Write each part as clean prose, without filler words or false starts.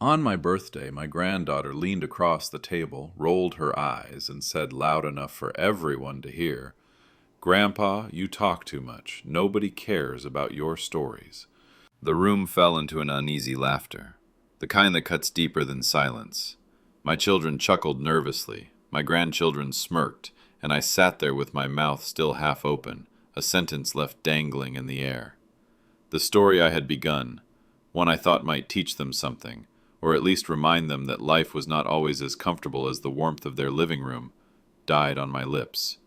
On my birthday, my granddaughter leaned across the table, rolled her eyes, and said loud enough for everyone to hear, "Grandpa, you talk too much. Nobody cares about your stories." The room fell into an uneasy laughter, the kind that cuts deeper than silence. My children chuckled nervously, my grandchildren smirked, and I sat there with my mouth still half open, a sentence left dangling in the air. The story I had begun, one I thought might teach them something, or at least remind them that life was not always as comfortable as the warmth of their living room, died on my lips.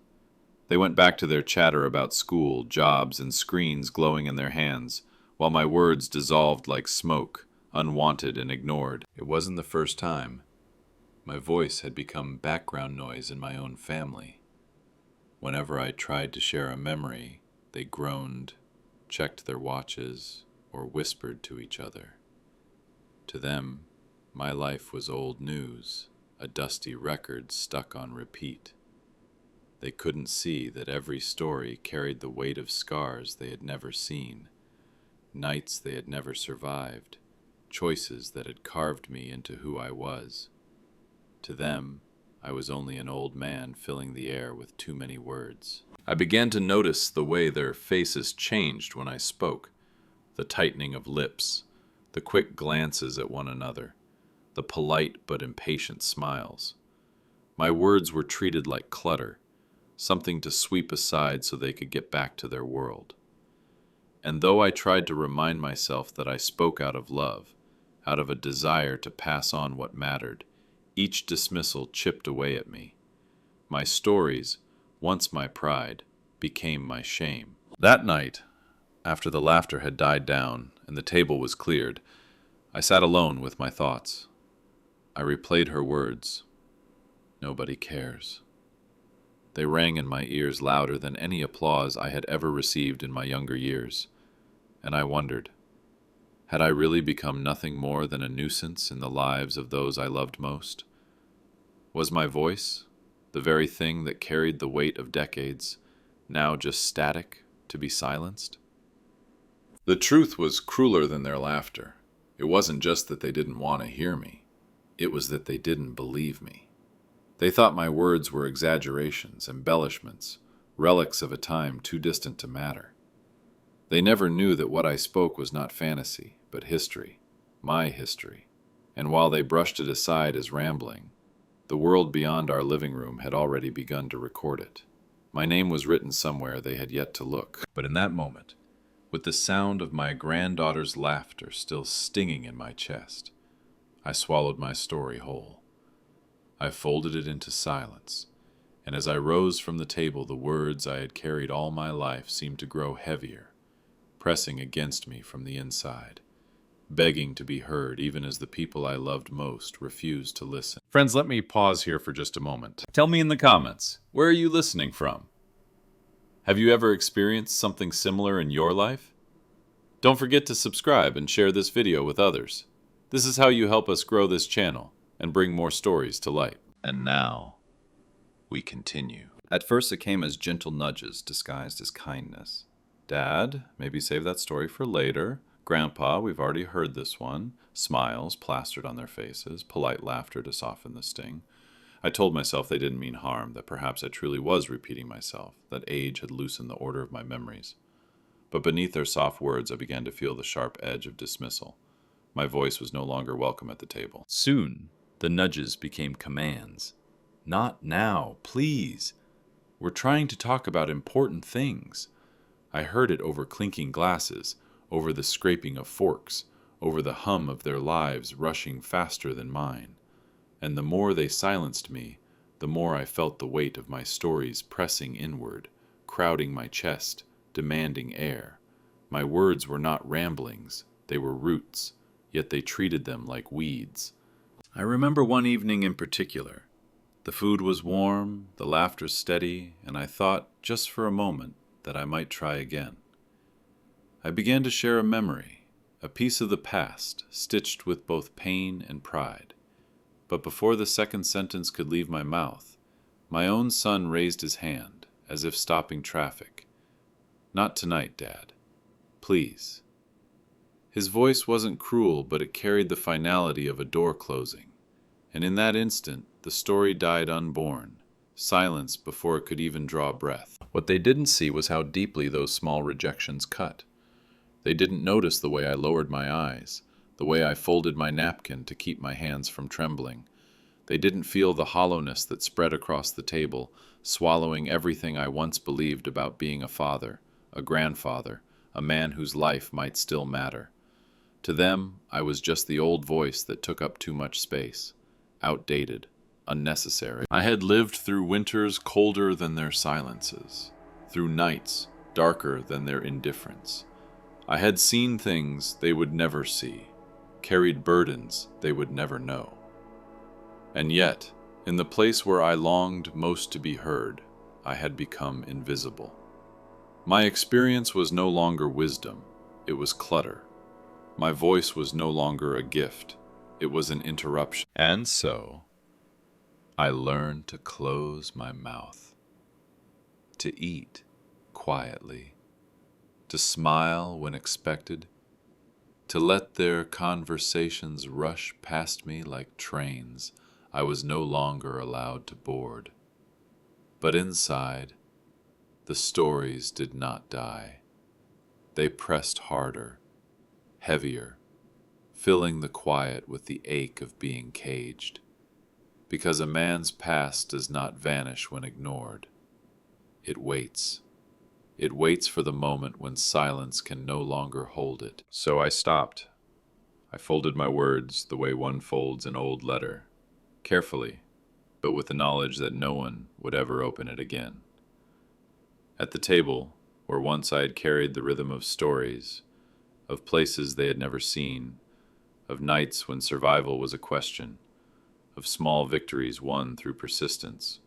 They went back to their chatter about school, jobs, and screens glowing in their hands, while my words dissolved like smoke, unwanted and ignored. It wasn't the first time. My voice had become background noise in my own family. Whenever I tried to share a memory, they groaned, checked their watches, or whispered to each other. To them, my life was old news, a dusty record stuck on repeat. They couldn't see that every story carried the weight of scars they had never seen, nights they had never survived, choices that had carved me into who I was. To them, I was only an old man filling the air with too many words. I began to notice the way their faces changed when I spoke, the tightening of lips, the quick glances at one another, the polite but impatient smiles. My words were treated like clutter, something to sweep aside so they could get back to their world. And though I tried to remind myself that I spoke out of love, out of a desire to pass on what mattered, each dismissal chipped away at me. My stories, once my pride, became my shame. That night, after the laughter had died down and the table was cleared, I sat alone with my thoughts. I replayed her words. Nobody cares. They rang in my ears louder than any applause I had ever received in my younger years, and I wondered, had I really become nothing more than a nuisance in the lives of those I loved most? Was my voice, the very thing that carried the weight of decades, now just static to be silenced? The truth was crueler than their laughter. It wasn't just that they didn't want to hear me. It was that they didn't believe me. They thought my words were exaggerations, embellishments, relics of a time too distant to matter. They never knew that what I spoke was not fantasy, but history, my history. And while they brushed it aside as rambling, the world beyond our living room had already begun to record it. My name was written somewhere they had yet to look. But in that moment, with the sound of my granddaughter's laughter still stinging in my chest, I swallowed my story whole. I folded it into silence, and as I rose from the table, the words I had carried all my life seemed to grow heavier, pressing against me from the inside, begging to be heard even as the people I loved most refused to listen. Friends, let me pause here for just a moment. Tell me in the comments, where are you listening from? Have you ever experienced something similar in your life? Don't forget to subscribe and share this video with others. This is how you help us grow this channel and bring more stories to light. And now, we continue. At first it came as gentle nudges disguised as kindness. Dad, maybe save that story for later. Grandpa, we've already heard this one. Smiles plastered on their faces, polite laughter to soften the sting. I told myself they didn't mean harm, that perhaps I truly was repeating myself, that age had loosened the order of my memories. But beneath their soft words I began to feel the sharp edge of dismissal. My voice was no longer welcome at the table. Soon, the nudges became commands. Not now, please. We're trying to talk about important things. I heard it over clinking glasses, over the scraping of forks, over the hum of their lives rushing faster than mine. And the more they silenced me, the more I felt the weight of my stories pressing inward, crowding my chest, demanding air. My words were not ramblings, they were roots, yet they treated them like weeds. I remember one evening in particular. The food was warm, the laughter steady, and I thought, just for a moment, that I might try again. I began to share a memory, a piece of the past, stitched with both pain and pride. But before the second sentence could leave my mouth, my own son raised his hand, as if stopping traffic. "Not tonight, Dad. Please." His voice wasn't cruel, but it carried the finality of a door closing. And in that instant, the story died unborn, silence before it could even draw breath. What they didn't see was how deeply those small rejections cut. They didn't notice the way I lowered my eyes, the way I folded my napkin to keep my hands from trembling. They didn't feel the hollowness that spread across the table, swallowing everything I once believed about being a father, a grandfather, a man whose life might still matter. To them, I was just the old voice that took up too much space, outdated, unnecessary. I had lived through winters colder than their silences, through nights darker than their indifference. I had seen things they would never see, carried burdens they would never know. And yet, in the place where I longed most to be heard, I had become invisible. My experience was no longer wisdom, it was clutter. My voice was no longer a gift, it was an interruption. And so, I learned to close my mouth, to eat quietly, to smile when expected, to let their conversations rush past me like trains I was no longer allowed to board. But inside, the stories did not die. They pressed harder, heavier, filling the quiet with the ache of being caged. Because a man's past does not vanish when ignored. It waits. It waits for the moment when silence can no longer hold it. So I stopped. I folded my words the way one folds an old letter, carefully, but with the knowledge that no one would ever open it again. At the table, where once I had carried the rhythm of stories, of places they had never seen, of nights when survival was a question, of small victories won through persistence,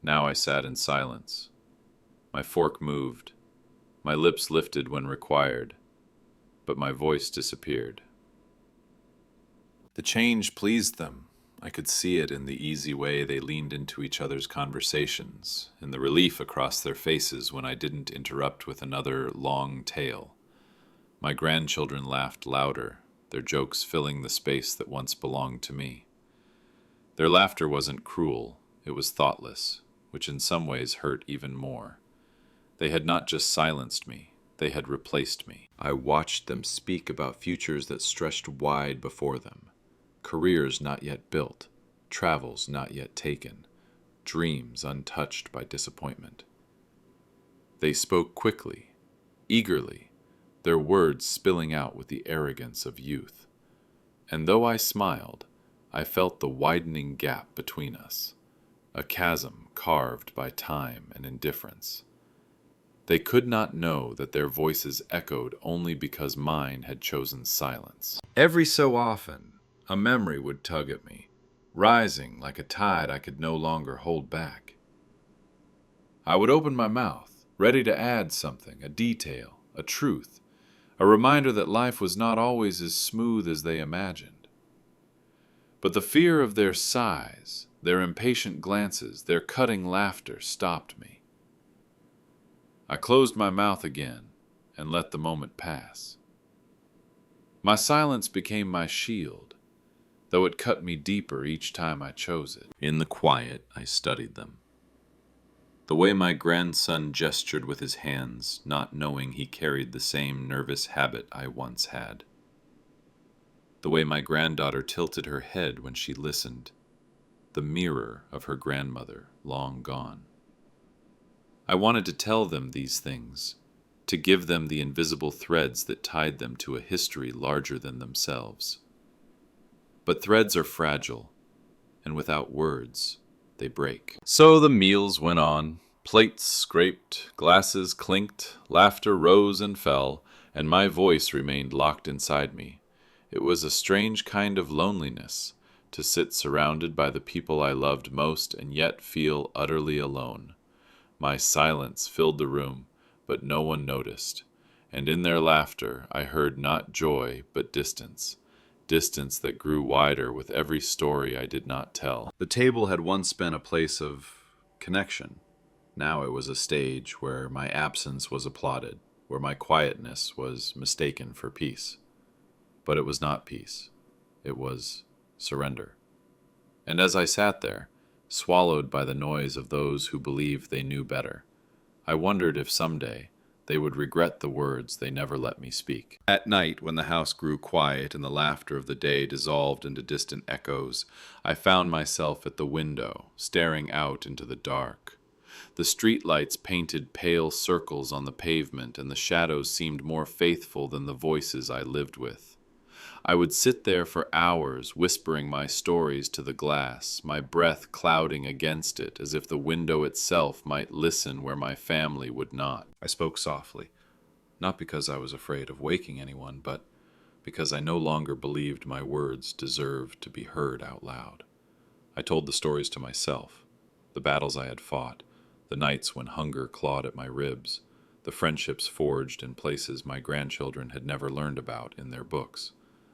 now I sat in silence. My fork moved, my lips lifted when required, but my voice disappeared. The change pleased them. I could see it in the easy way they leaned into each other's conversations, in the relief across their faces when I didn't interrupt with another long tale. My grandchildren laughed louder, their jokes filling the space that once belonged to me. Their laughter wasn't cruel, it was thoughtless, which in some ways hurt even more. They had not just silenced me, they had replaced me. I watched them speak about futures that stretched wide before them. Careers not yet built, travels not yet taken, dreams untouched by disappointment. They spoke quickly, eagerly, their words spilling out with the arrogance of youth. And though I smiled, I felt the widening gap between us, a chasm carved by time and indifference. They could not know that their voices echoed only because mine had chosen silence. Every so often, a memory would tug at me, rising like a tide I could no longer hold back. I would open my mouth, ready to add something, a detail, a truth, a reminder that life was not always as smooth as they imagined. But the fear of their sighs, their impatient glances, their cutting laughter stopped me. I closed my mouth again and let the moment pass. My silence became my shield, though it cut me deeper each time I chose it. In the quiet, I studied them. The way my grandson gestured with his hands, not knowing he carried the same nervous habit I once had. The way my granddaughter tilted her head when she listened, the mirror of her grandmother, long gone. I wanted to tell them these things, to give them the invisible threads that tied them to a history larger than themselves. But threads are fragile, and without words, they break. So the meals went on. Plates scraped, glasses clinked, laughter rose and fell, and my voice remained locked inside me. It was a strange kind of loneliness, to sit surrounded by the people I loved most and yet feel utterly alone. My silence filled the room, but no one noticed, and in their laughter I heard not joy but distance, distance that grew wider with every story I did not tell. The table had once been a place of connection. Now it was a stage where my absence was applauded, where my quietness was mistaken for peace. But it was not peace. It was surrender. And as I sat there, swallowed by the noise of those who believed they knew better, I wondered if someday they would regret the words they never let me speak. At night, when the house grew quiet and the laughter of the day dissolved into distant echoes, I found myself at the window, staring out into the dark. The streetlights painted pale circles on the pavement, and the shadows seemed more faithful than the voices I lived with. I would sit there for hours, whispering my stories to the glass, my breath clouding against it, as if the window itself might listen where my family would not. I spoke softly, not because I was afraid of waking anyone, but because I no longer believed my words deserved to be heard out loud. I told the stories to myself, the battles I had fought, the nights when hunger clawed at my ribs, the friendships forged in places my grandchildren had never learned about in their books.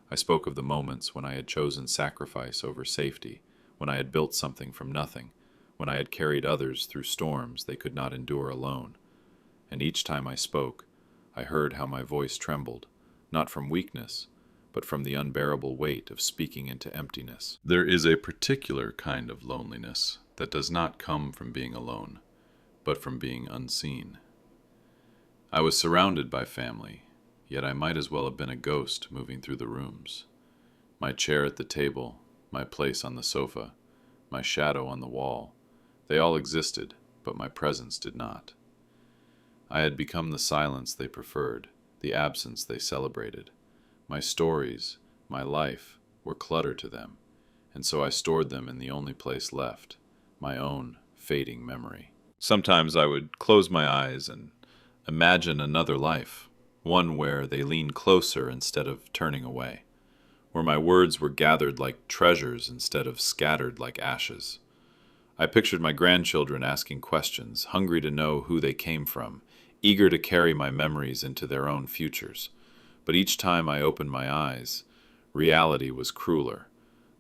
I spoke of the moments when I had chosen sacrifice over safety, when I had built something from nothing, when I had carried others through storms they could not endure alone. And each time I spoke, I heard how my voice trembled, not from weakness, but from the unbearable weight of speaking into emptiness. There is a particular kind of loneliness that does not come from being alone, but from being unseen. I was surrounded by family, yet I might as well have been a ghost moving through the rooms. My chair at the table, my place on the sofa, my shadow on the wall, they all existed, but my presence did not. I had become the silence they preferred, the absence they celebrated. My stories, my life, were clutter to them, and so I stored them in the only place left, my own fading memory. Sometimes I would close my eyes and imagine another life, one where they leaned closer instead of turning away, where my words were gathered like treasures instead of scattered like ashes. I pictured my grandchildren asking questions, hungry to know who they came from, eager to carry my memories into their own futures. But each time I opened my eyes, reality was crueler.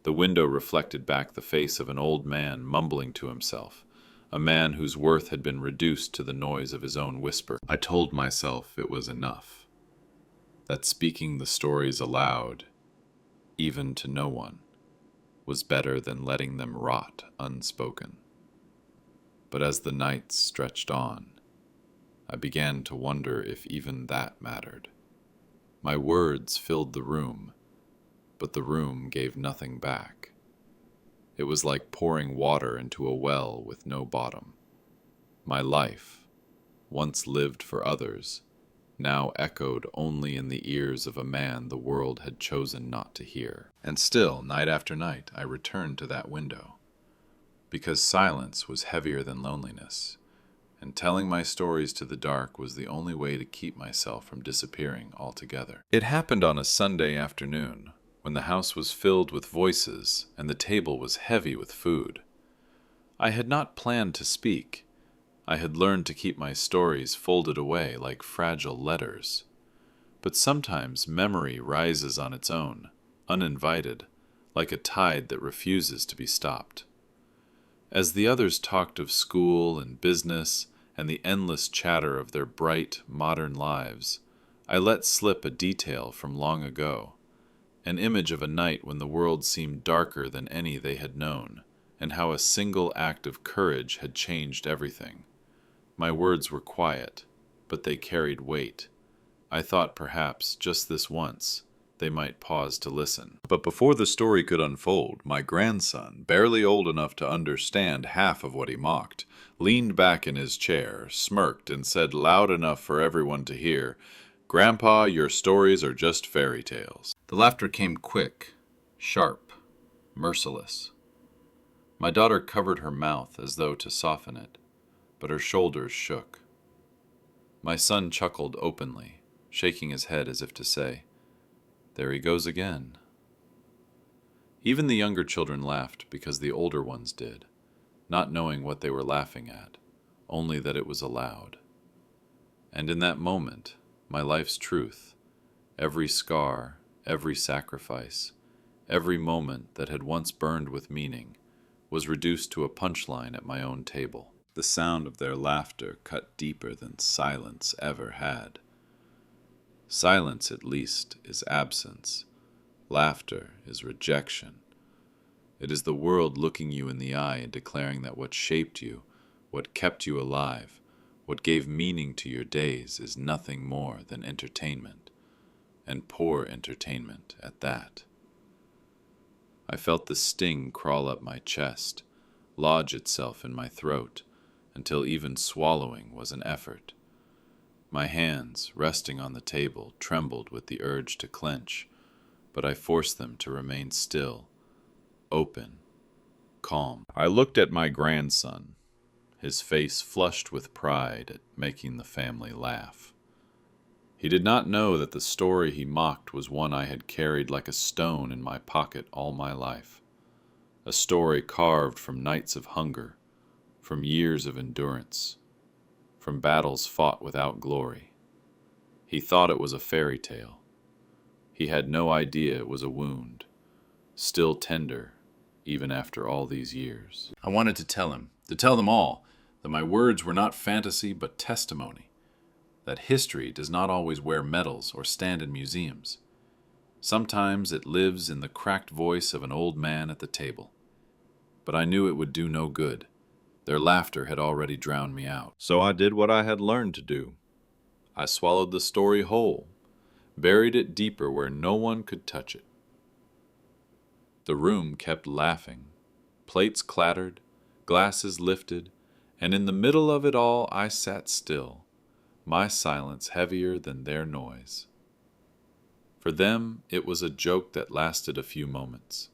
The window reflected back the face of an old man mumbling to himself, a man whose worth had been reduced to the noise of his own whisper. I told myself it was enough, that speaking the stories aloud, even to no one, was better than letting them rot unspoken. But as the nights stretched on, I began to wonder if even that mattered. My words filled the room, but the room gave nothing back. It was like pouring water into a well with no bottom. My life, once lived for others, now echoed only in the ears of a man the world had chosen not to hear. And still, night after night, I returned to that window, because silence was heavier than loneliness, and telling my stories to the dark was the only way to keep myself from disappearing altogether. It happened on a Sunday afternoon, when the house was filled with voices and the table was heavy with food. I had not planned to speak. I had learned to keep my stories folded away like fragile letters. But sometimes memory rises on its own, uninvited, like a tide that refuses to be stopped. As the others talked of school and business and the endless chatter of their bright, modern lives, I let slip a detail from long ago, an image of a night when the world seemed darker than any they had known, and how a single act of courage had changed everything. My words were quiet, but they carried weight. I thought perhaps, just this once, they might pause to listen. But before the story could unfold, my grandson, barely old enough to understand half of what he mocked, leaned back in his chair, smirked, and said loud enough for everyone to hear, "Grandpa, your stories are just fairy tales." The laughter came quick, sharp, merciless. My daughter covered her mouth as though to soften it, but her shoulders shook. My son chuckled openly, shaking his head as if to say, "There he goes again." Even the younger children laughed because the older ones did, not knowing what they were laughing at, only that it was allowed. And in that moment, my life's truth, every scar, every sacrifice, every moment that had once burned with meaning, was reduced to a punchline at my own table. The sound of their laughter cut deeper than silence ever had. Silence, at least, is absence, Laughter is rejection. It is the world looking you in the eye and declaring that what shaped you, what kept you alive, what gave meaning to your days is nothing more than entertainment, and poor entertainment at that. I felt the sting crawl up my chest, lodge itself in my throat, until even swallowing was an effort. My hands, resting on the table, trembled with the urge to clench, but I forced them to remain still, open, calm. I looked at my grandson, his face flushed with pride at making the family laugh. He did not know that the story he mocked was one I had carried like a stone in my pocket all my life, a story carved from nights of hunger, from years of endurance, from battles fought without glory. He thought it was a fairy tale. He had no idea it was a wound, still tender even after all these years. I wanted to tell him, to tell them all, that my words were not fantasy but testimony, that history does not always wear medals or stand in museums. Sometimes it lives in the cracked voice of an old man at the table. But I knew it would do no good. Their laughter had already drowned me out. So I did what I had learned to do. I swallowed the story whole, buried it deeper where no one could touch it. The room kept laughing. Plates clattered, glasses lifted, and in the middle of it all I sat still, my silence heavier than their noise. For them, it was a joke that lasted a few moments.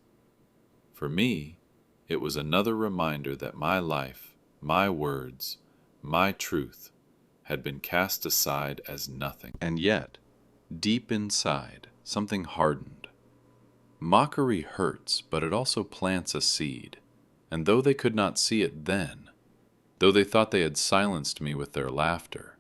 For me, it was another reminder that my life, my words, my truth had been cast aside as nothing. And yet, deep inside, something hardened. Mockery hurts, but it also plants a seed. And though they could not see it then, though they thought they had silenced me with their laughter,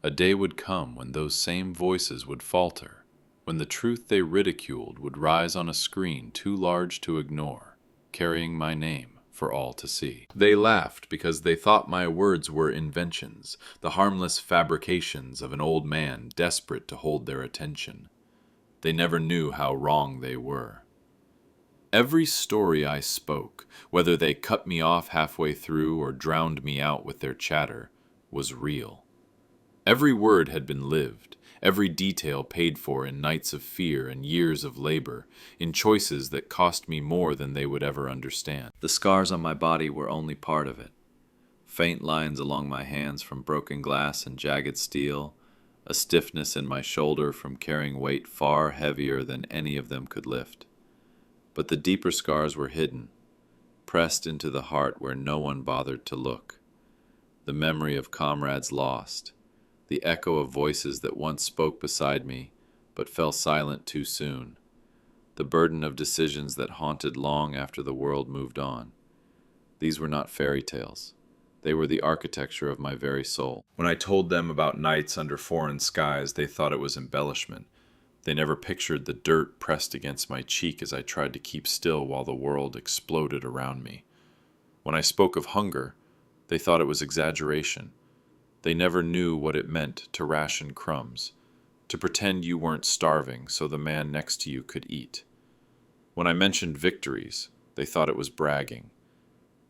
a day would come when those same voices would falter, when the truth they ridiculed would rise on a screen too large to ignore, carrying my name for all to see. They laughed because they thought my words were inventions, the harmless fabrications of an old man desperate to hold their attention. They never knew how wrong they were. Every story I spoke, whether they cut me off halfway through or drowned me out with their chatter, was real. Every word had been lived, every detail paid for in nights of fear and years of labor, in choices that cost me more than they would ever understand. The scars on my body were only part of it. Faint lines along my hands from broken glass and jagged steel, a stiffness in my shoulder from carrying weight far heavier than any of them could lift. But the deeper scars were hidden, pressed into the heart where no one bothered to look. The memory of comrades lost, the echo of voices that once spoke beside me, but fell silent too soon, the burden of decisions that haunted long after the world moved on. These were not fairy tales. They were the architecture of my very soul. When I told them about nights under foreign skies, they thought it was embellishment. They never pictured the dirt pressed against my cheek as I tried to keep still while the world exploded around me. When I spoke of hunger, they thought it was exaggeration. They never knew what it meant to ration crumbs, to pretend you weren't starving so the man next to you could eat. When I mentioned victories, they thought it was bragging.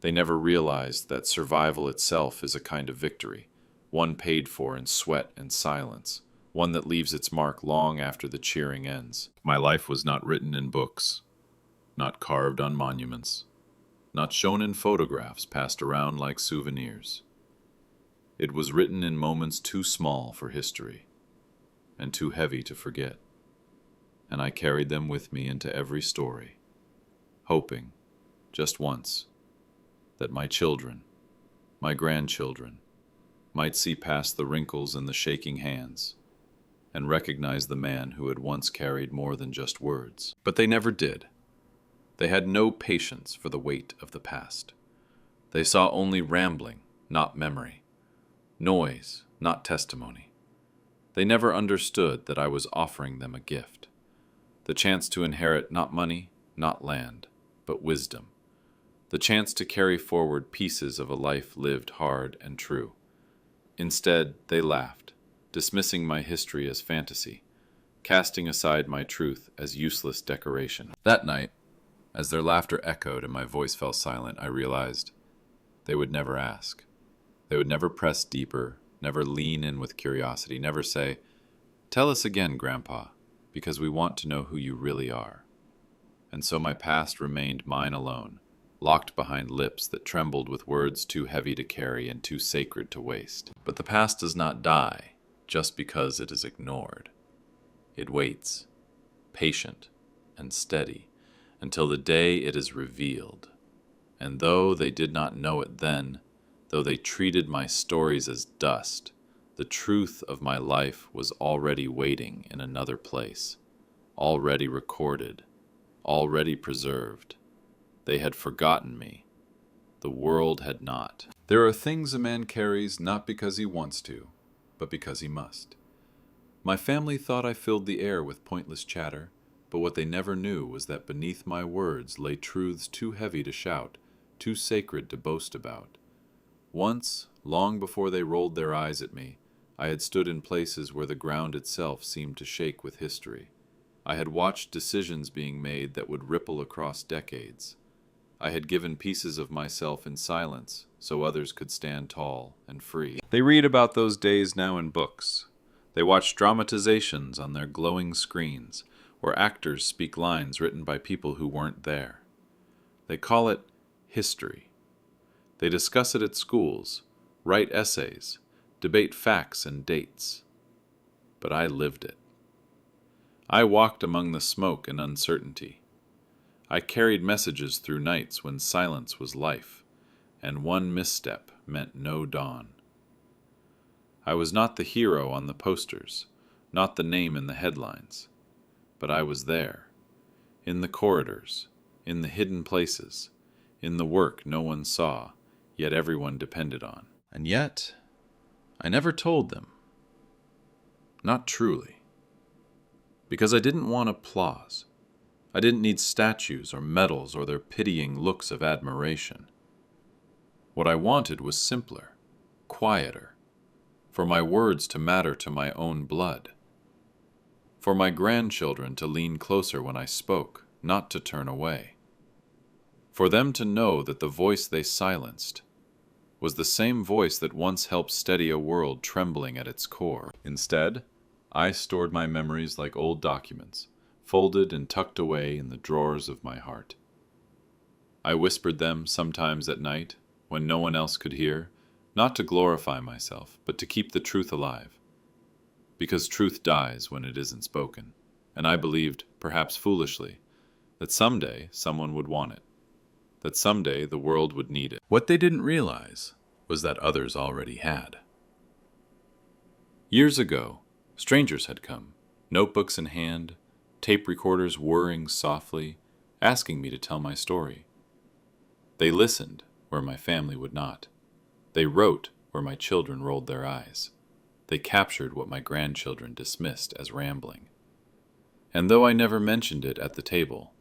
They never realized that survival itself is a kind of victory, one paid for in sweat and silence, one that leaves its mark long after the cheering ends. My life was not written in books, not carved on monuments, not shown in photographs passed around like souvenirs. It was written in moments too small for history and too heavy to forget, and I carried them with me into every story, hoping, just once, that my children, my grandchildren, might see past the wrinkles in the shaking hands and recognize the man who had once carried more than just words. But they never did. They had no patience for the weight of the past. They saw only rambling, not memory, noise, not testimony. They never understood that I was offering them a gift, the chance to inherit not money, not land, but wisdom, the chance to carry forward pieces of a life lived hard and true. Instead, they laughed, dismissing my history as fantasy, casting aside my truth as useless decoration. That night, as their laughter echoed and my voice fell silent, I realized they would never ask. They would never press deeper, never lean in with curiosity, never say, "Tell us again, Grandpa, because we want to know who you really are." And so my past remained mine alone, locked behind lips that trembled with words too heavy to carry and too sacred to waste. But the past does not die just because it is ignored. It waits, patient and steady, until the day it is revealed. And though they did not know it then, though they treated my stories as dust, the truth of my life was already waiting in another place, already recorded, already preserved. They had forgotten me. The world had not. There are things a man carries not because he wants to, but because he must. My family thought I filled the air with pointless chatter, but what they never knew was that beneath my words lay truths too heavy to shout, too sacred to boast about. Once, long before they rolled their eyes at me, I had stood in places where the ground itself seemed to shake with history. I had watched decisions being made that would ripple across decades. I had given pieces of myself in silence so others could stand tall and free. They read about those days now in books. They watch dramatizations on their glowing screens, where actors speak lines written by people who weren't there. They call it history. They discuss it at schools, write essays, debate facts and dates. But I lived it. I walked among the smoke and uncertainty. I carried messages through nights when silence was life, and one misstep meant no dawn. I was not the hero on the posters, not the name in the headlines, but I was there, in the corridors, in the hidden places, in the work no one saw, yet everyone depended on. And yet, I never told them. Not truly. Because I didn't want applause. I didn't need statues or medals or their pitying looks of admiration. What I wanted was simpler, quieter, for my words to matter to my own blood, for my grandchildren to lean closer when I spoke, not to turn away, for them to know that the voice they silenced was the same voice that once helped steady a world trembling at its core. Instead, I stored my memories like old documents, folded and tucked away in the drawers of my heart. I whispered them sometimes at night, when no one else could hear, not to glorify myself, but to keep the truth alive. Because truth dies when it isn't spoken, and I believed, perhaps foolishly, that someday someone would want it, that someday the world would need it. What they didn't realize was that others already had. Years ago, strangers had come, notebooks in hand, tape recorders whirring softly, asking me to tell my story. They listened where my family would not. They wrote where my children rolled their eyes. They captured what my grandchildren dismissed as rambling. And though I never mentioned it at the table,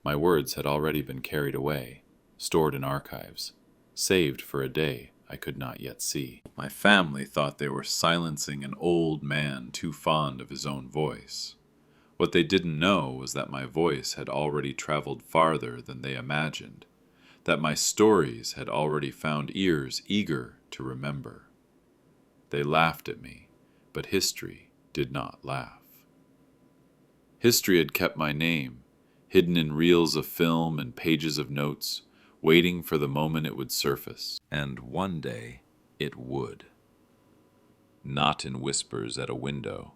my words had already been carried away, stored in archives, saved for a day I could not yet see. My family thought they were silencing an old man too fond of his own voice. What they didn't know was that my voice had already traveled farther than they imagined, that my stories had already found ears eager to remember. They laughed at me, but history did not laugh. History had kept my name, hidden in reels of film and pages of notes, waiting for the moment it would surface. And one day it would. Not in whispers at a window,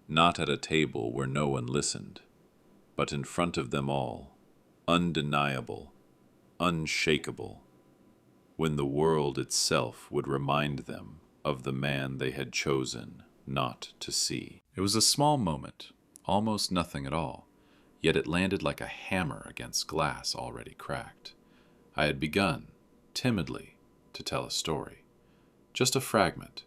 not at a table where no one listened, but in front of them all, undeniable, unshakable, when the world itself would remind them of the man they had chosen not to see. It was a small moment, almost nothing at all, yet it landed like a hammer against glass already cracked. I had begun, timidly, to tell a story. Just a fragment,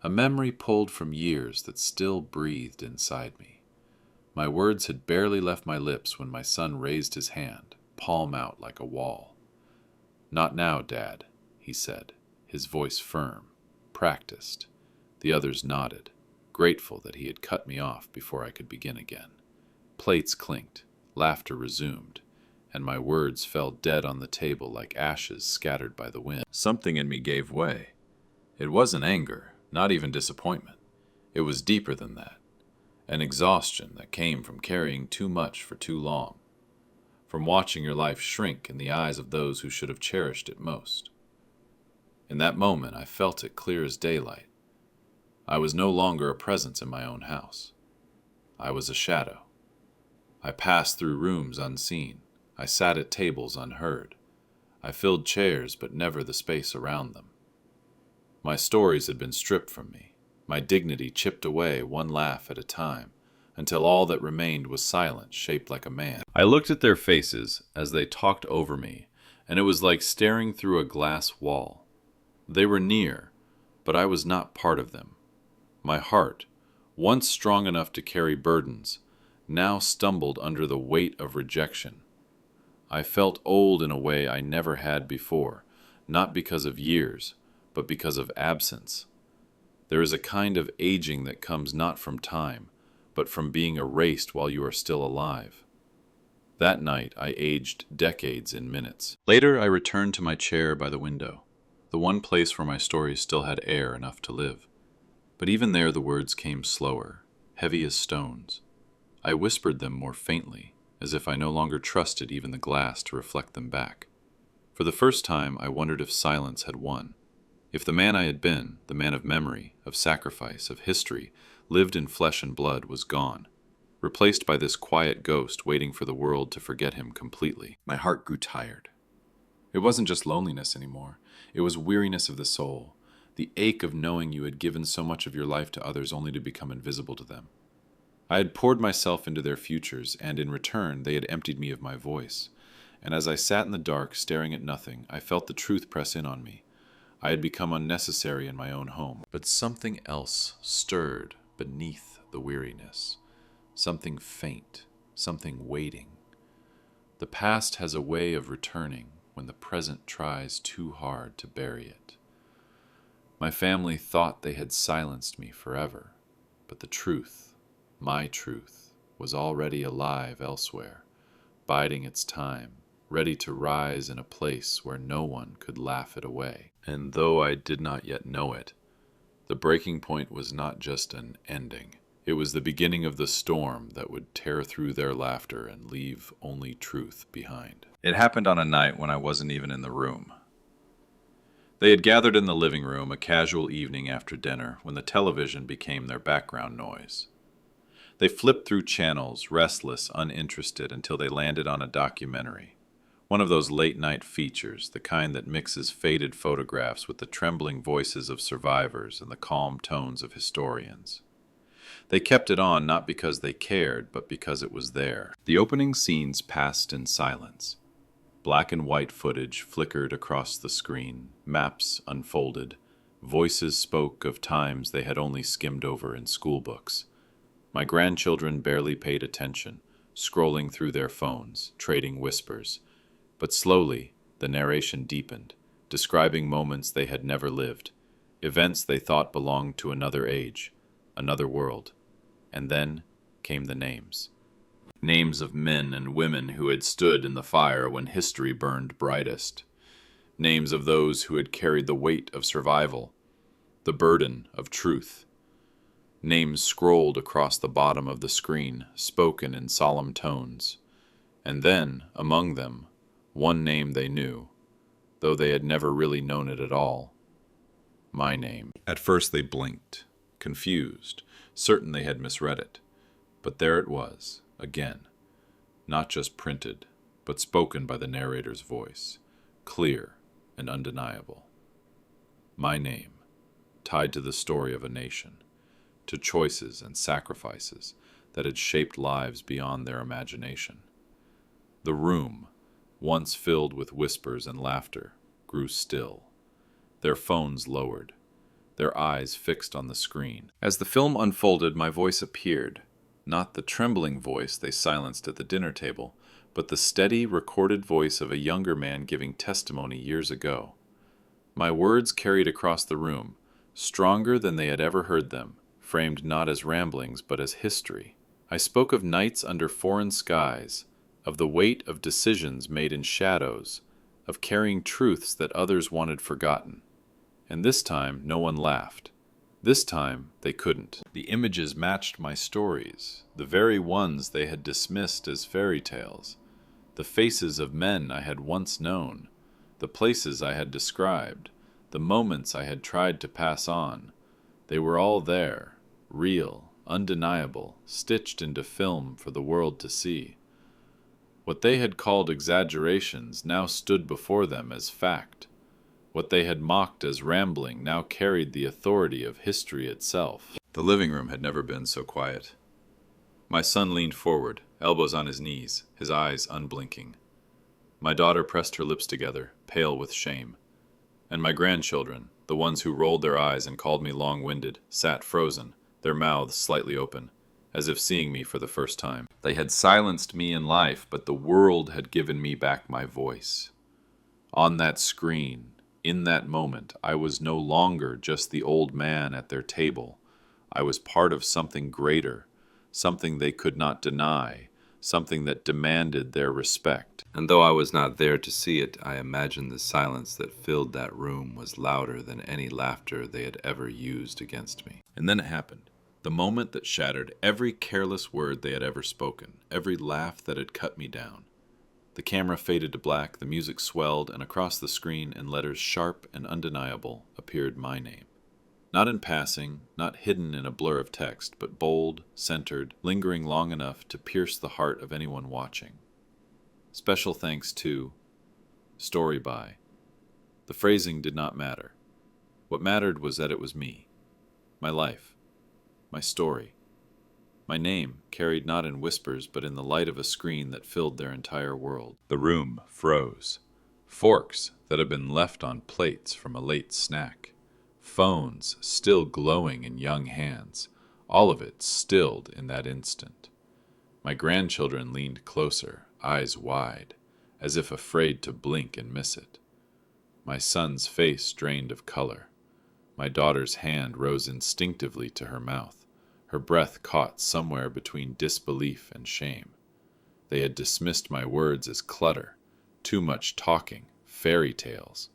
a memory pulled from years that still breathed inside me. My words had barely left my lips when my son raised his hand, palm out like a wall. "Not now, Dad," he said, his voice firm, practiced. The others nodded, grateful that he had cut me off before I could begin again. Plates clinked, laughter resumed, and my words fell dead on the table like ashes scattered by the wind. Something in me gave way. It wasn't anger, not even disappointment. It was deeper than that. An exhaustion that came from carrying too much for too long, from watching your life shrink in the eyes of those who should have cherished it most. In that moment, I felt it clear as daylight. I was no longer a presence in my own house. I was a shadow. I passed through rooms unseen. I sat at tables unheard. I filled chairs, but never the space around them. My stories had been stripped from me, my dignity chipped away one laugh at a time, until all that remained was silence shaped like a man. I looked at their faces as they talked over me, and it was like staring through a glass wall. They were near, but I was not part of them. My heart, once strong enough to carry burdens, now stumbled under the weight of rejection. I felt old in a way I never had before, not because of years, but because of absence. There is a kind of aging that comes not from time, but from being erased while you are still alive. That night I aged decades in minutes. Later I returned to my chair by the window, the one place where my stories still had air enough to live. But even there the words came slower, heavy as stones. I whispered them more faintly, as if I no longer trusted even the glass to reflect them back. For the first time I wondered if silence had won. If the man I had been, the man of memory, of sacrifice, of history, lived in flesh and blood, was gone, replaced by this quiet ghost waiting for the world to forget him completely. My heart grew tired. It wasn't just loneliness anymore. It was weariness of the soul, the ache of knowing you had given so much of your life to others only to become invisible to them. I had poured myself into their futures, and in return they had emptied me of my voice. And as I sat in the dark, staring at nothing, I felt the truth press in on me. I had become unnecessary in my own home. But something else stirred beneath the weariness. Something faint, something waiting. The past has a way of returning when the present tries too hard to bury it. My family thought they had silenced me forever, but the truth, my truth, was already alive elsewhere, biding its time, ready to rise in a place where no one could laugh it away. And though I did not yet know it, the breaking point was not just an ending. It was the beginning of the storm that would tear through their laughter and leave only truth behind. It happened on a night when I wasn't even in the room. They had gathered in the living room, a casual evening after dinner, when the television became their background noise. They flipped through channels, restless, uninterested, until they landed on a documentary. One of those late-night features, the kind that mixes faded photographs with the trembling voices of survivors and the calm tones of historians. They kept it on not because they cared, but because it was there. The opening scenes passed in silence. Black and white footage flickered across the screen, maps unfolded, voices spoke of times they had only skimmed over in school books. My grandchildren barely paid attention, scrolling through their phones, trading whispers. But slowly, the narration deepened, describing moments they had never lived, events they thought belonged to another age, another world. And then came the names. Names of men and women who had stood in the fire when history burned brightest. Names of those who had carried the weight of survival, the burden of truth. Names scrolled across the bottom of the screen, spoken in solemn tones. And then, among them, one name they knew, though they had never really known it at all. My name. At first they blinked, confused, certain they had misread it. But there it was, again, not just printed, but spoken by the narrator's voice, clear and undeniable. My name, tied to the story of a nation, to choices and sacrifices that had shaped lives beyond their imagination. The room, once filled with whispers and laughter, grew still, their phones lowered, their eyes fixed on the screen. As the film unfolded, my voice appeared, not the trembling voice they silenced at the dinner table, but the steady, recorded voice of a younger man giving testimony years ago. My words carried across the room, stronger than they had ever heard them, framed not as ramblings but as history. I spoke of nights under foreign skies, of the weight of decisions made in shadows, of carrying truths that others wanted forgotten. And this time no one laughed. This time they couldn't. The images matched my stories, the very ones they had dismissed as fairy tales, the faces of men I had once known, the places I had described, the moments I had tried to pass on. They were all there, real, undeniable, stitched into film for the world to see. What they had called exaggerations now stood before them as fact. What they had mocked as rambling now carried the authority of history itself. The living room had never been so quiet. My son leaned forward, elbows on his knees, his eyes unblinking. My daughter pressed her lips together, pale with shame. And my grandchildren, the ones who rolled their eyes and called me long-winded, sat frozen, their mouths slightly open, as if seeing me for the first time. They had silenced me in life, but the world had given me back my voice. On that screen, in that moment, I was no longer just the old man at their table. I was part of something greater, something they could not deny, something that demanded their respect. And though I was not there to see it, I imagined the silence that filled that room was louder than any laughter they had ever used against me. And then it happened. The moment that shattered every careless word they had ever spoken, every laugh that had cut me down. The camera faded to black, the music swelled, and across the screen, in letters sharp and undeniable, appeared my name. Not in passing, not hidden in a blur of text, but bold, centered, lingering long enough to pierce the heart of anyone watching. Special thanks to, story by. The phrasing did not matter. What mattered was that it was me, my life, my story. My name carried not in whispers but in the light of a screen that filled their entire world. The room froze. Forks that had been left on plates from a late snack. Phones still glowing in young hands. All of it stilled in that instant. My grandchildren leaned closer, eyes wide, as if afraid to blink and miss it. My son's face drained of color. My daughter's hand rose instinctively to her mouth. Her breath caught somewhere between disbelief and shame. They had dismissed my words as clutter, too much talking, fairy tales.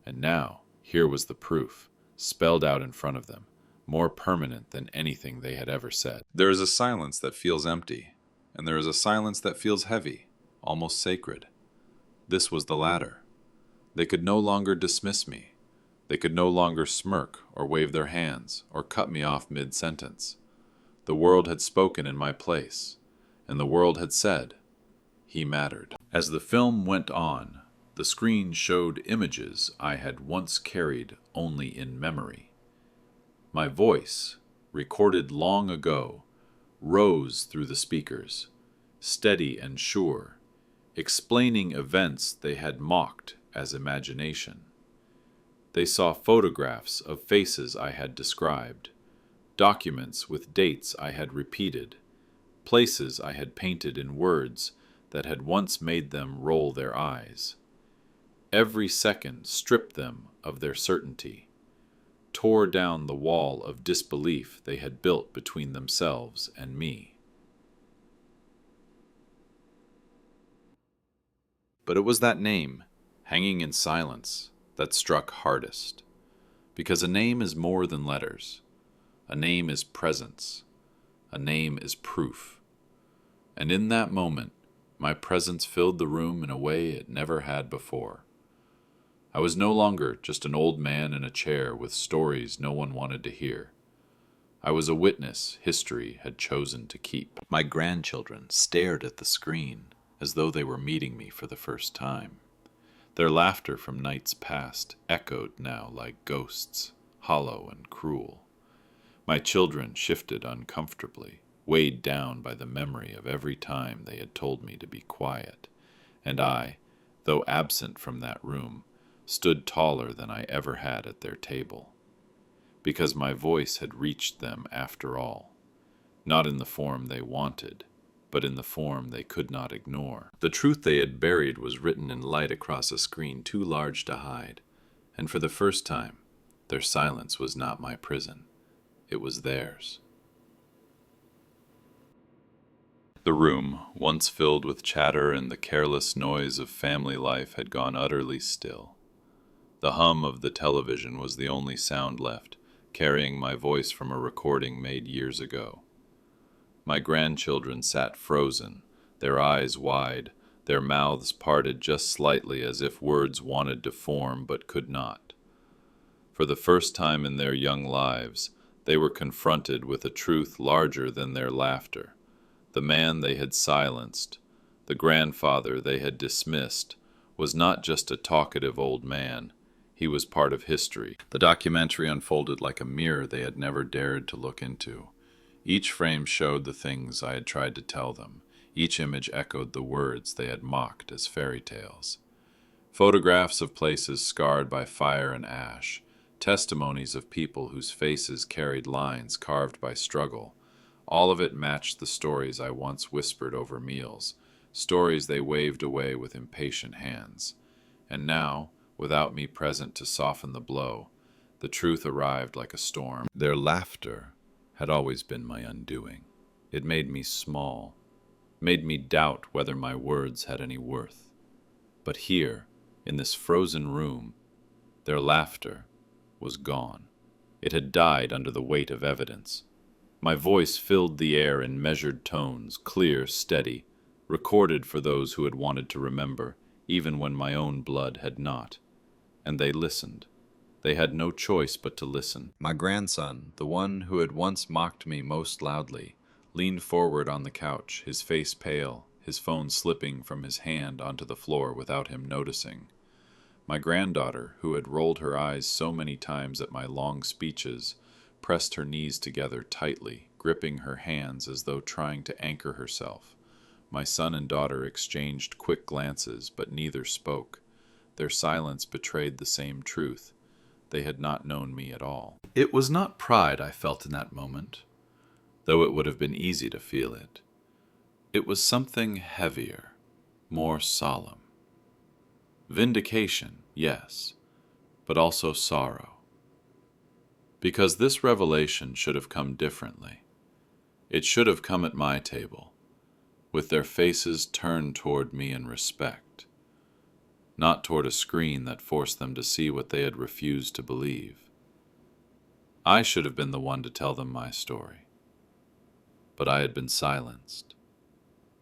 And now, here was the proof, spelled out in front of them, more permanent than anything they had ever said. There is a silence that feels empty, and there is a silence that feels heavy, almost sacred. This was the latter. They could no longer dismiss me. They could no longer smirk or wave their hands or cut me off mid-sentence. The world had spoken in my place, and the world had said, he mattered. As the film went on, the screen showed images I had once carried only in memory. My voice, recorded long ago, rose through the speakers, steady and sure, explaining events they had mocked as imagination. They saw photographs of faces I had described, documents with dates I had repeated, places I had painted in words that had once made them roll their eyes. Every second stripped them of their certainty, tore down the wall of disbelief they had built between themselves and me. But it was that name, hanging in silence, that struck hardest, because a name is more than letters. A name is presence. A name is proof. And in that moment, my presence filled the room in a way it never had before. I was no longer just an old man in a chair with stories no one wanted to hear. I was a witness history had chosen to keep. My grandchildren stared at the screen as though they were meeting me for the first time. Their laughter from nights past echoed now like ghosts, hollow and cruel. My children shifted uncomfortably, weighed down by the memory of every time they had told me to be quiet, and I, though absent from that room, stood taller than I ever had at their table, because my voice had reached them after all, not in the form they wanted, but in the form they could not ignore. The truth they had buried was written in light across a screen too large to hide, and for the first time, their silence was not my prison. It was theirs. The room, once filled with chatter and the careless noise of family life, had gone utterly still. The hum of the television was the only sound left, carrying my voice from a recording made years ago. My grandchildren sat frozen, their eyes wide, their mouths parted just slightly as if words wanted to form but could not. For the first time in their young lives, they were confronted with a truth larger than their laughter. The man they had silenced, the grandfather they had dismissed, was not just a talkative old man. He was part of history. The documentary unfolded like a mirror they had never dared to look into. Each frame showed the things I had tried to tell them. Each image echoed the words they had mocked as fairy tales. Photographs of places scarred by fire and ash, testimonies of people whose faces carried lines carved by struggle. All of it matched the stories I once whispered over meals, stories they waved away with impatient hands. And now, without me present to soften the blow, the truth arrived like a storm. Their laughter had always been my undoing. It made me small, made me doubt whether my words had any worth. But here, in this frozen room, their laughter was gone. It had died under the weight of evidence. My voice filled the air in measured tones, clear, steady, recorded for those who had wanted to remember, even when my own blood had not. And they listened. They had no choice but to listen. My grandson, the one who had once mocked me most loudly, leaned forward on the couch, his face pale, his phone slipping from his hand onto the floor without him noticing. My granddaughter, who had rolled her eyes so many times at my long speeches, pressed her knees together tightly, gripping her hands as though trying to anchor herself. My son and daughter exchanged quick glances, but neither spoke. Their silence betrayed the same truth. They had not known me at all. It was not pride I felt in that moment, though it would have been easy to feel it. It was something heavier, more solemn. Vindication, yes, but also sorrow. Because this revelation should have come differently. It should have come at my table, with their faces turned toward me in respect, not toward a screen that forced them to see what they had refused to believe. I should have been the one to tell them my story, but I had been silenced,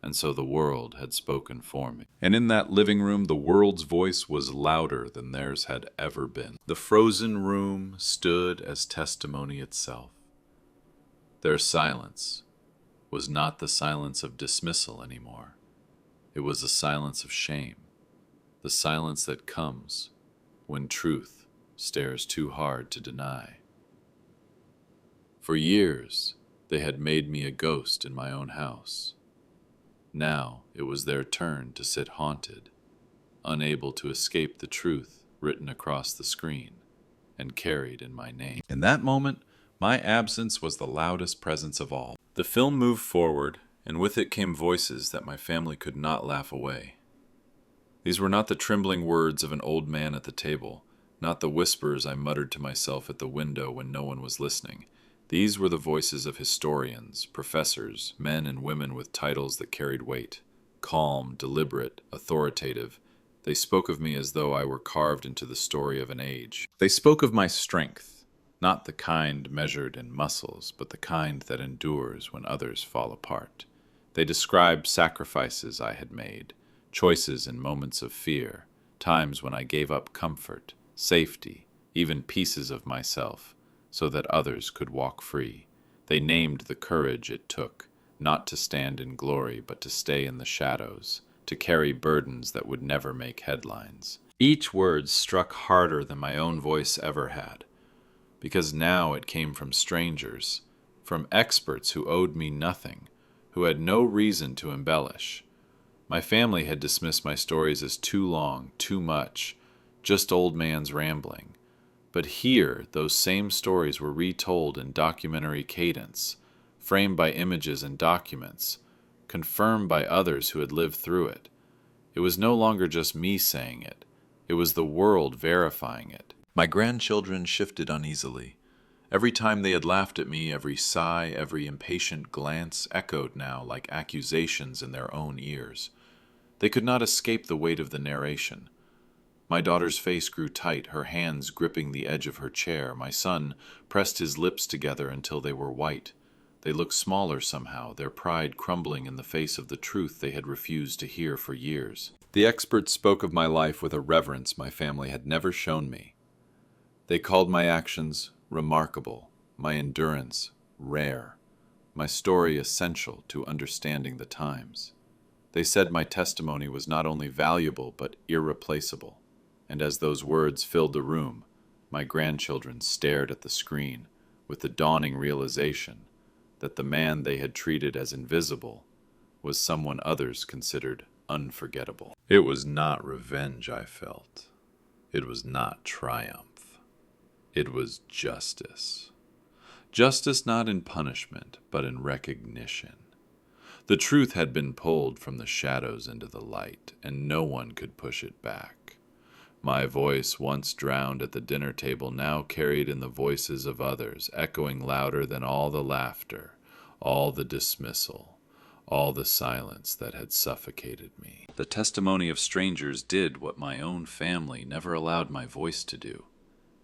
and so the world had spoken for me. And in that living room, the world's voice was louder than theirs had ever been. The frozen room stood as testimony itself. Their silence was not the silence of dismissal anymore. It was a silence of shame, the silence that comes when truth stares too hard to deny. For years, they had made me a ghost in my own house. Now it was their turn to sit haunted, unable to escape the truth written across the screen and carried in my name. In that moment, my absence was the loudest presence of all. The film moved forward, and with it came voices that my family could not laugh away. These were not the trembling words of an old man at the table, not the whispers I muttered to myself at the window when no one was listening. These were the voices of historians, professors, men and women with titles that carried weight. Calm, deliberate, authoritative, they spoke of me as though I were carved into the story of an age. They spoke of my strength, not the kind measured in muscles, but the kind that endures when others fall apart. They described sacrifices I had made, choices in moments of fear, times when I gave up comfort, safety, even pieces of myself, so that others could walk free. They named the courage it took, not to stand in glory, but to stay in the shadows, to carry burdens that would never make headlines. Each word struck harder than my own voice ever had, because now it came from strangers, from experts who owed me nothing, who had no reason to embellish. My family had dismissed my stories as too long, too much, just old man's rambling. But here, those same stories were retold in documentary cadence, framed by images and documents, confirmed by others who had lived through it. It was no longer just me saying it. It was the world verifying it. My grandchildren shifted uneasily. Every time they had laughed at me, every sigh, every impatient glance echoed now like accusations in their own ears. They could not escape the weight of the narration. My daughter's face grew tight, her hands gripping the edge of her chair. My son pressed his lips together until they were white. They looked smaller somehow, their pride crumbling in the face of the truth they had refused to hear for years. The experts spoke of my life with a reverence my family had never shown me. They called my actions remarkable, my endurance rare, my story essential to understanding the times. They said my testimony was not only valuable but irreplaceable. And as those words filled the room, my grandchildren stared at the screen with the dawning realization that the man they had treated as invisible was someone others considered unforgettable. It was not revenge I felt. It was not triumph. It was justice. Justice not in punishment, but in recognition. The truth had been pulled from the shadows into the light, and no one could push it back. My voice, once drowned at the dinner table, now carried in the voices of others, echoing louder than all the laughter, all the dismissal, all the silence that had suffocated me. The testimony of strangers did what my own family never allowed my voice to do.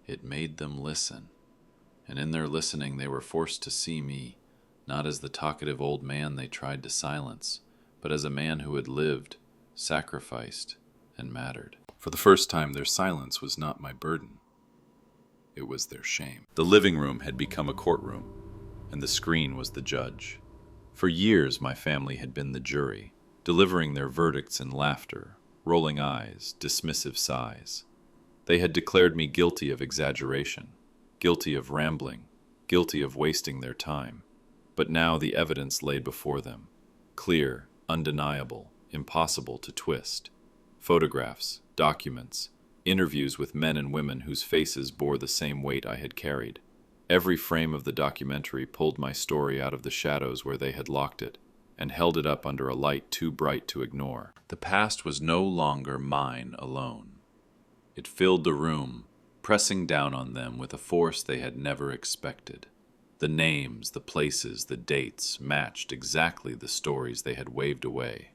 It made them listen, and in their listening they were forced to see me, not as the talkative old man they tried to silence, but as a man who had lived, sacrificed, and mattered. For the first time, their silence was not my burden. It was their shame. The living room had become a courtroom, and the screen was the judge. For years, my family had been the jury, delivering their verdicts in laughter, rolling eyes, dismissive sighs. They had declared me guilty of exaggeration, guilty of rambling, guilty of wasting their time. But now the evidence lay before them, clear, undeniable, impossible to twist. Photographs, documents, interviews with men and women whose faces bore the same weight I had carried. Every frame of the documentary pulled my story out of the shadows where they had locked it, and held it up under a light too bright to ignore. The past was no longer mine alone. It filled the room, pressing down on them with a force they had never expected. The names, the places, the dates matched exactly the stories they had waved away.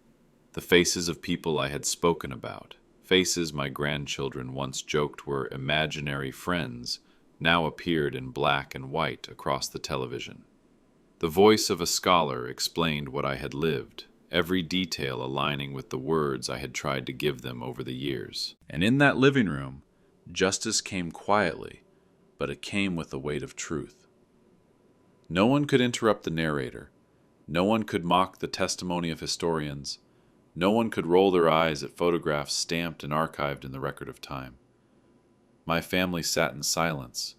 The faces of people I had spoken about, faces my grandchildren once joked were imaginary friends, now appeared in black and white across the television. The voice of a scholar explained what I had lived, every detail aligning with the words I had tried to give them over the years. And in that living room, justice came quietly, but it came with the weight of truth. No one could interrupt the narrator. No one could mock the testimony of historians. No one could roll their eyes at photographs stamped and archived in the record of time. My family sat in silence,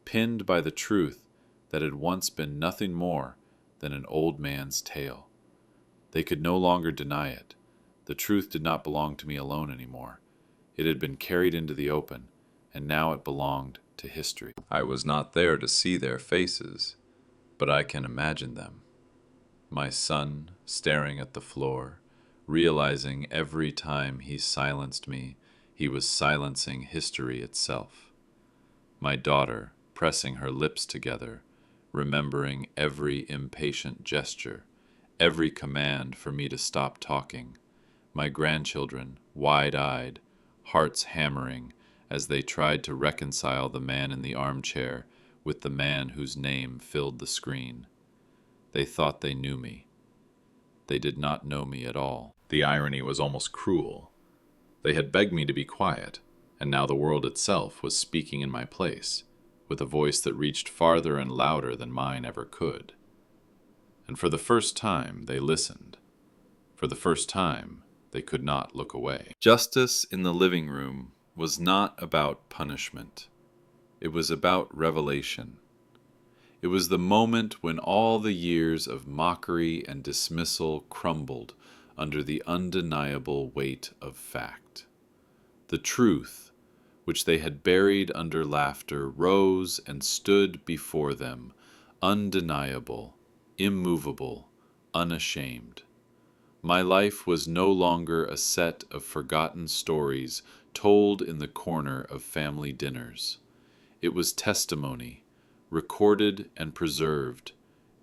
pinned by the truth that had once been nothing more than an old man's tale. They could no longer deny it. The truth did not belong to me alone anymore. It had been carried into the open, and now it belonged to history. I was not there to see their faces, but I can imagine them. My son staring at the floor, realizing every time he silenced me, he was silencing history itself. My daughter pressing her lips together, remembering every impatient gesture, every command for me to stop talking. My grandchildren, wide-eyed, hearts hammering, as they tried to reconcile the man in the armchair with the man whose name filled the screen. They thought they knew me. They did not know me at all. The irony was almost cruel. They had begged me to be quiet, and now the world itself was speaking in my place, with a voice that reached farther and louder than mine ever could. And for the first time, they listened. For the first time, they could not look away. Justice in the living room was not about punishment. It was about revelation. It was the moment when all the years of mockery and dismissal crumbled under the undeniable weight of fact. The truth, which they had buried under laughter, rose and stood before them, undeniable, immovable, unashamed. My life was no longer a set of forgotten stories told in the corner of family dinners. It was testimony, recorded and preserved,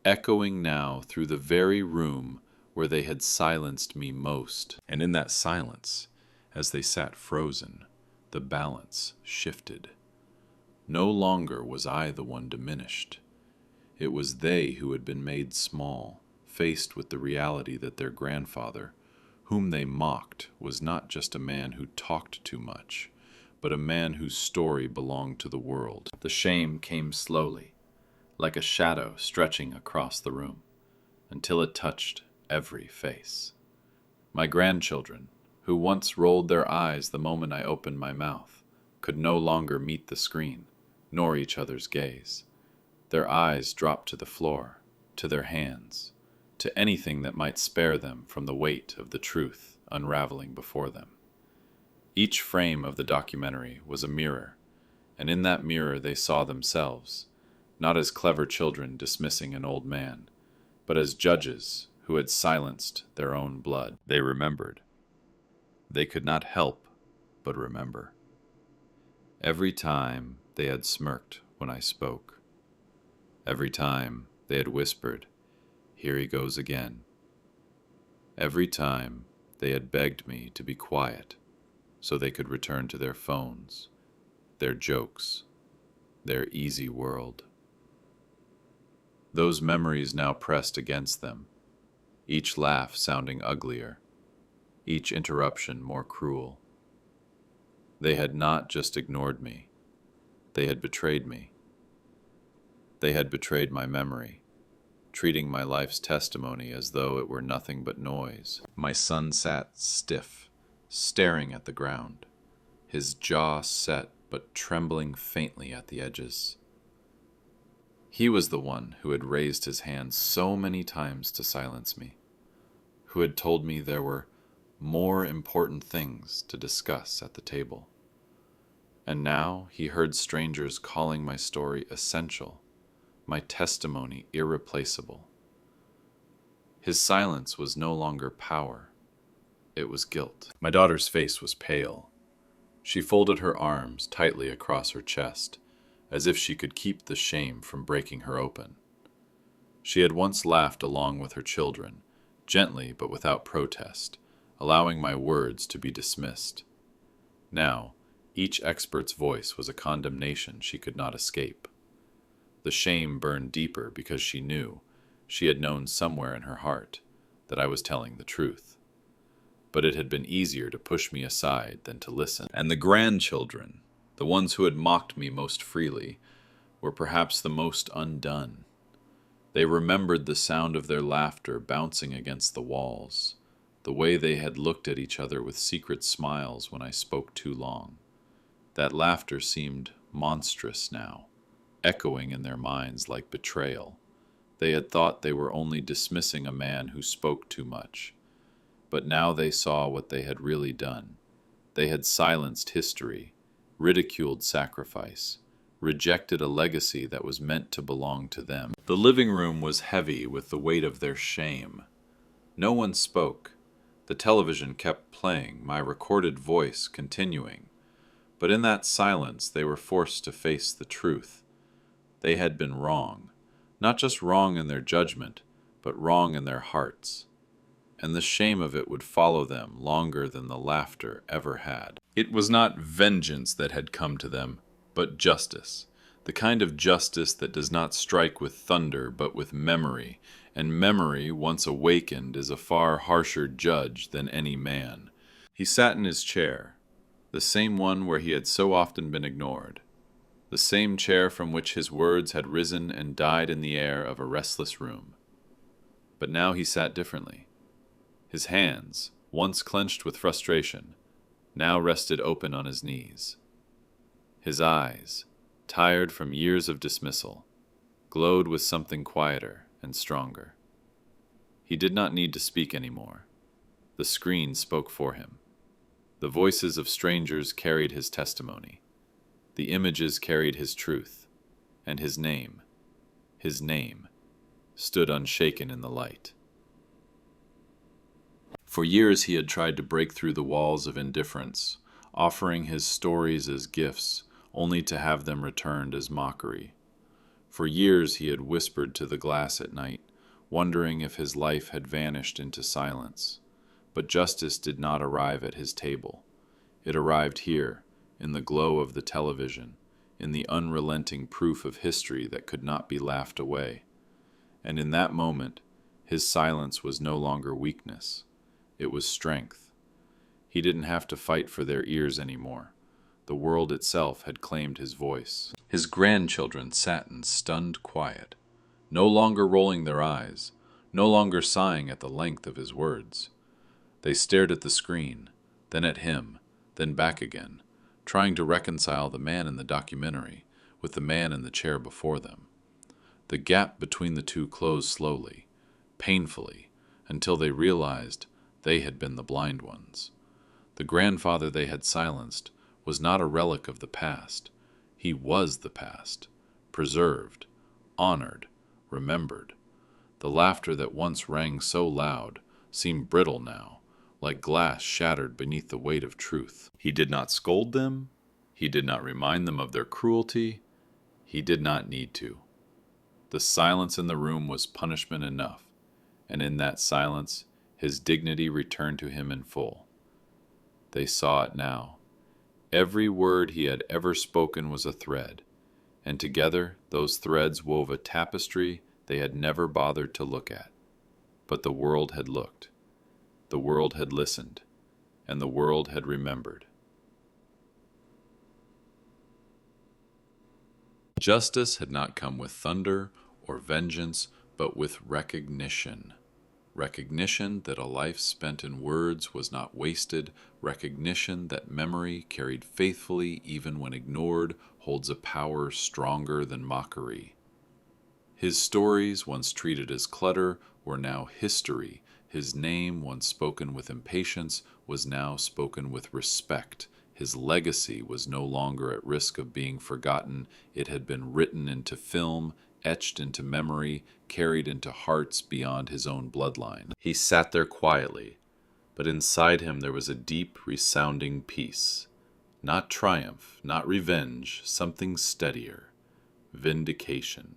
echoing now through the very room where they had silenced me most. And in that silence, as they sat frozen, the balance shifted. No longer was I the one diminished. It was they who had been made small, faced with the reality that their grandfather, whom they mocked, was not just a man who talked too much, but a man whose story belonged to the world. The shame came slowly, like a shadow stretching across the room, until it touched every face. My grandchildren, who once rolled their eyes the moment I opened my mouth, could no longer meet the screen, nor each other's gaze. Their eyes dropped to the floor, to their hands, to anything that might spare them from the weight of the truth unraveling before them. Each frame of the documentary was a mirror, and in that mirror they saw themselves, not as clever children dismissing an old man, but as judges who had silenced their own blood. They remembered. They could not help but remember. Every time they had smirked when I spoke. Every time they had whispered, "Here he goes again." Every time they had begged me to be quiet so they could return to their phones, their jokes, their easy world. Those memories now pressed against them, each laugh sounding uglier, each interruption more cruel. They had not just ignored me, they had betrayed me. They had betrayed my memory, treating my life's testimony as though it were nothing but noise. My son sat stiff, staring at the ground, his jaw set but trembling faintly at the edges. He was the one who had raised his hand so many times to silence me, who had told me there were more important things to discuss at the table. And now he heard strangers calling my story essential, my testimony irreplaceable. His silence was no longer power, it was guilt. My daughter's face was pale. She folded her arms tightly across her chest, as if she could keep the shame from breaking her open. She had once laughed along with her children, gently but without protest, allowing my words to be dismissed. Now, each expert's voice was a condemnation she could not escape. The shame burned deeper because she knew, she had known somewhere in her heart, that I was telling the truth. But it had been easier to push me aside than to listen. And the grandchildren, the ones who had mocked me most freely, were perhaps the most undone. They remembered the sound of their laughter bouncing against the walls, the way they had looked at each other with secret smiles when I spoke too long. That laughter seemed monstrous now, echoing in their minds like betrayal. They had thought they were only dismissing a man who spoke too much, but now they saw what they had really done. They had silenced history, ridiculed sacrifice, rejected a legacy that was meant to belong to them. The living room was heavy with the weight of their shame. No one spoke. The television kept playing, my recorded voice continuing. But in that silence they were forced to face the truth. They had been wrong, not just wrong in their judgment, but wrong in their hearts. And the shame of it would follow them longer than the laughter ever had. It was not vengeance that had come to them, but justice, the kind of justice that does not strike with thunder but with memory, and memory, once awakened, is a far harsher judge than any man. He sat in his chair, the same one where he had so often been ignored, the same chair from which his words had risen and died in the air of a restless room. But now he sat differently. His hands, once clenched with frustration, now rested open on his knees. His eyes, tired from years of dismissal, glowed with something quieter and stronger. He did not need to speak anymore. The screen spoke for him. The voices of strangers carried his testimony. The images carried his truth, and his name, stood unshaken in the light. For years he had tried to break through the walls of indifference, offering his stories as gifts, only to have them returned as mockery. For years he had whispered to the glass at night, wondering if his life had vanished into silence. But justice did not arrive at his table. It arrived here, in the glow of the television, in the unrelenting proof of history that could not be laughed away. And in that moment, his silence was no longer weakness. It was strength. He didn't have to fight for their ears anymore. The world itself had claimed his voice. His grandchildren sat in stunned quiet, no longer rolling their eyes, no longer sighing at the length of his words. They stared at the screen, then at him, then back again, trying to reconcile the man in the documentary with the man in the chair before them. The gap between the two closed slowly, painfully, until they realized they had been the blind ones. The grandfather they had silenced was not a relic of the past. He was the past, preserved, honored, remembered. The laughter that once rang so loud seemed brittle now, like glass shattered beneath the weight of truth. He did not scold them. He did not remind them of their cruelty. He did not need to. The silence in the room was punishment enough, and in that silence his dignity returned to him in full. They saw it now. Every word he had ever spoken was a thread, and together those threads wove a tapestry they had never bothered to look at. But the world had looked, the world had listened, and the world had remembered. Justice had not come with thunder or vengeance, but with recognition. Recognition that a life spent in words was not wasted, recognition that memory carried faithfully even when ignored holds a power stronger than mockery. His stories, once treated as clutter, were now history. His name, once spoken with impatience, was now spoken with respect. His legacy was no longer at risk of being forgotten. It had been written into film, etched into memory, carried into hearts beyond his own bloodline. He sat there quietly, but inside him there was a deep, resounding peace. Not triumph, not revenge, something steadier. Vindication.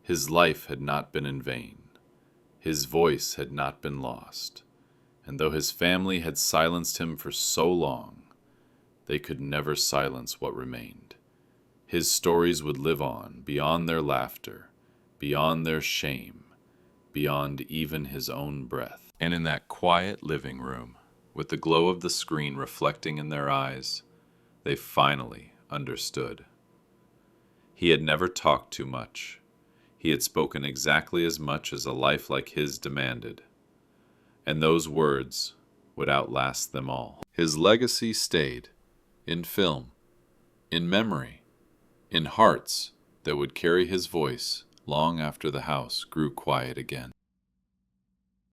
His life had not been in vain. His voice had not been lost. And though his family had silenced him for so long, they could never silence what remained. His stories would live on, beyond their laughter, beyond their shame, beyond even his own breath. And in that quiet living room, with the glow of the screen reflecting in their eyes, they finally understood. He had never talked too much. He had spoken exactly as much as a life like his demanded. And those words would outlast them all. His legacy stayed in film, in memory, in hearts that would carry his voice long after the house grew quiet again.